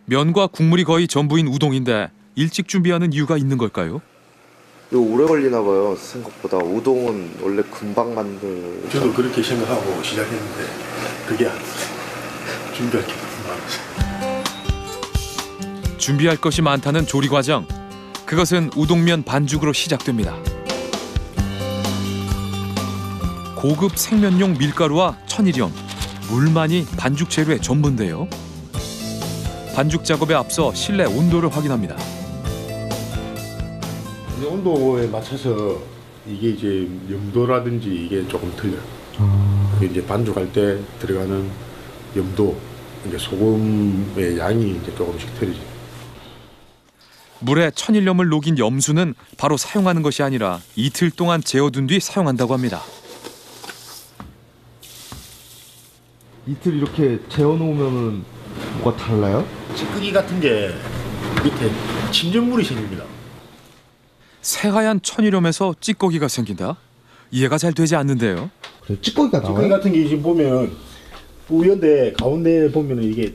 면과 국물이 거의 전부인 우동인데 일찍 준비하는 이유가 있는 걸까요? 이거 오래 걸리나 봐요. 생각보다 우동은 원래 금방 만들. 저도 그렇게 생각하고 시작했는데 그게 준비할 게 많아서. 준비할 것이 많다는 조리 과정. 그것은 우동면 반죽으로 시작됩니다. 고급 생면용 밀가루와 천일염, 물만이 반죽 재료의 전부인데요. 반죽 작업에 앞서 실내 온도를 확인합니다. 온도에 맞춰서 이게 이제 염도라든지 이게 조금 틀려요. 그게 이제 반죽할 때 들어가는 염도, 이제 소금의 양이 이제 조금씩 틀리죠. 물에 천일염을 녹인 염수는 바로 사용하는 것이 아니라 이틀 동안 재워둔 뒤 사용한다고 합니다. 이틀 이렇게 재워놓으면은 뭐가 달라요? 찌꺼기 같은 게 밑에 침전물이 생깁니다. 새하얀 천일염에서 찌꺼기가 생긴다? 이해가 잘 되지 않는데요. 그래, 찌꺼기가 나와요? 찌꺼기 같은 게 지금 보면 뿌연데 가운데 보면 이게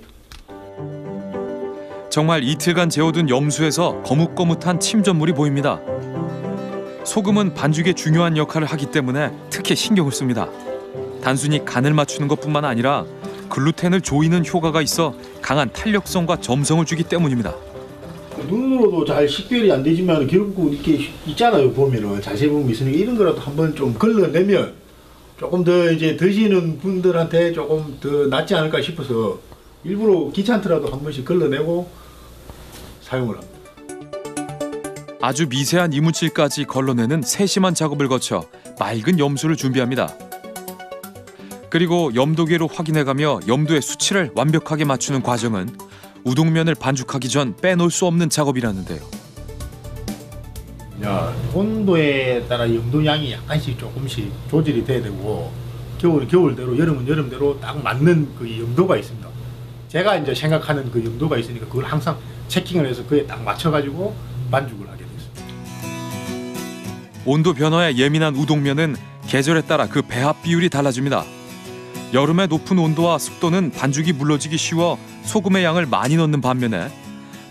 정말 이틀간 재워둔 염수에서 거뭇거뭇한 침전물이 보입니다. 소금은 반죽에 중요한 역할을 하기 때문에 특히 신경을 씁니다. 단순히 간을 맞추는 것뿐만 아니라 글루텐을 조이는 효과가 있어 강한 탄력성과 점성을 주기 때문입니다. 눈으로도 잘 식별이 안 되지만 결국 이렇게 있잖아요. 보면은 자세히 보면 있으니까 이런 거라도 한번 좀 걸러내면 조금 더 이제 드시는 분들한테 조금 더 낫지 않을까 싶어서 일부러 귀찮더라도 한 번씩 걸러내고 사용을 합니다. 아주 미세한 이물질까지 걸러내는 세심한 작업을 거쳐 맑은 염수를 준비합니다. 그리고 염도계로 확인해가며 염도의 수치를 완벽하게 맞추는 과정은 우동면을 반죽하기 전 빼놓을 수 없는 작업이라는데요. 온도에 따라 염도량이 약간씩 조금씩 조절이 돼야 되고 겨울은 겨울대로 여름은 여름대로 딱 맞는 그 염도가 있습니다. 제가 이제 생각하는 그 염도가 있으니까 그걸 항상 체킹을 해서 그에 딱 맞춰가지고 반죽을 하게 됐습니다. 온도 변화에 예민한 우동면은 계절에 따라 그 배합 비율이 달라집니다. 여름의 높은 온도와 습도는 반죽이 물러지기 쉬워 소금의 양을 많이 넣는 반면에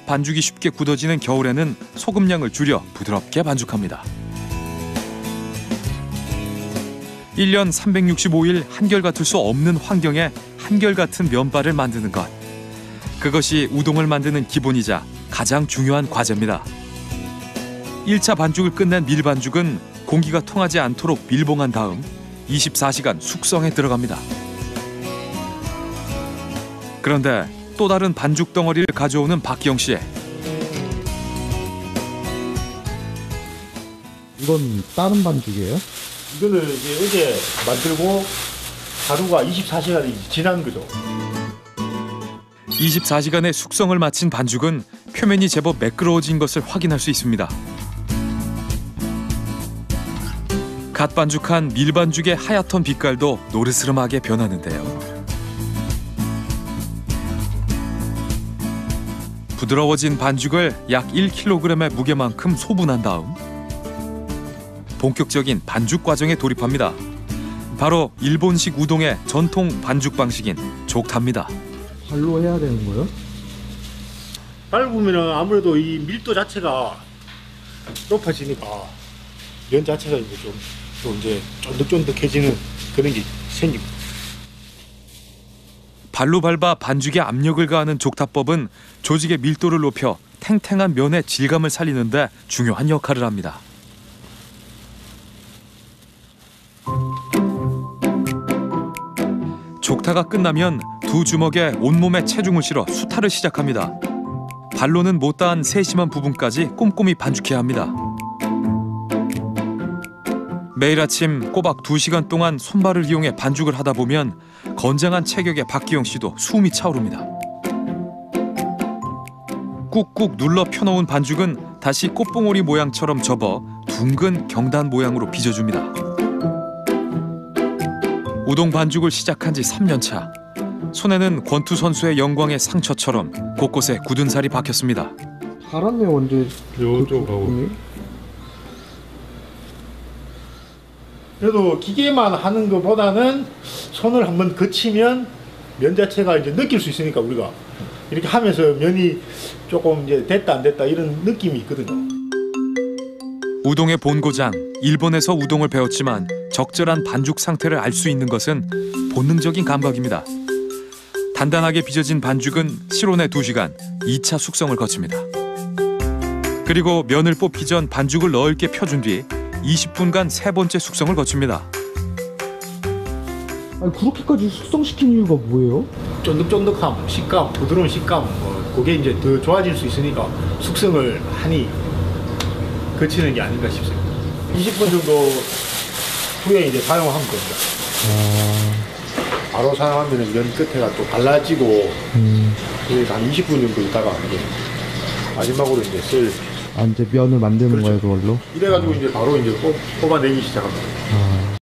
반죽이 쉽게 굳어지는 겨울에는 소금량을 줄여 부드럽게 반죽합니다. 1년 365일 한결같을 수 없는 환경에 한결같은 면발을 만드는 것. 그것이 우동을 만드는 기본이자 가장 중요한 과제입니다. 1차 반죽을 끝낸 밀반죽은 공기가 통하지 않도록 밀봉한 다음 24시간 숙성에 들어갑니다. 그런데 또 다른 반죽 덩어리를 가져오는 박기영 씨. 이건 다른 반죽이에요? 이거는 이제 어제 만들고 하루가 24시간이 지난 거죠. 24시간의 숙성을 마친 반죽은 표면이 제법 매끄러워진 것을 확인할 수 있습니다. 갓 반죽한 밀반죽의 하얗던 빛깔도 노르스름하게 변하는데요. 부드러워진 반죽을 약 1kg의 무게만큼 소분한 다음 본격적인 반죽 과정에 돌입합니다. 바로 일본식 우동의 전통 반죽 방식인 족타입니다. 발로 해야 되는 거예요? 밟으면은 아무래도 이 밀도 자체가 높아지니까 면 자체가 이제 좀 이제 쫀득쫀득해지는 그런 게 생깁니다. 발로 밟아 반죽에 압력을 가하는 족타법은 조직의 밀도를 높여 탱탱한 면의 질감을 살리는 데 중요한 역할을 합니다. 족타가 끝나면 두 주먹에 온몸에 체중을 실어 수타를 시작합니다. 발로는 못다한 세심한 부분까지 꼼꼼히 반죽해야 합니다. 매일 아침 꼬박 2시간 동안 손발을 이용해 반죽을 하다 보면 건장한 체격의 박기영 씨도 숨이 차오릅니다. 꾹꾹 눌러 펴놓은 반죽은 다시 꽃봉오리 모양처럼 접어 둥근 경단 모양으로 빚어줍니다. 우동 반죽을 시작한 지 3년 차. 손에는 권투 선수의 영광의 상처처럼 곳곳에 굳은 살이 박혔습니다. 달았네 언제 요쪽하고. 그래도 기계만 하는 것보다는 손을 한번 거치면 면 자체가 이제 느낄 수 있으니까 우리가 이렇게 하면서 면이 조금 이제 됐다 안 됐다 이런 느낌이 있거든요. 우동의 본고장, 일본에서 우동을 배웠지만 적절한 반죽 상태를 알 수 있는 것은 본능적인 감각입니다. 단단하게 빚어진 반죽은 실온에 2시간, 2차 숙성을 거칩니다. 그리고 면을 뽑기 전 반죽을 넓게 펴준 뒤 20분간 3번째 숙성을 거칩니다. 아니, 그렇게까지 숙성시킨 이유가 뭐예요? 쫀득쫀득함, 식감, 부드러운 식감, 그게 이제 더 좋아질 수 있으니까 숙성을 하니 거치는 게 아닌가 싶습니다. 20분 정도 후에 이제 사용하면 됩니다. 바로 사용하면 면 끝에가 또 갈라지고 그래서 한 20분 정도 있다가 이제 마지막으로 이제 쓸 아, 이제 면을 만드는 그렇죠. 거예요, 그걸로? 이래가지고 이제 바로 이제 뽑아내기 시작합니다. 아.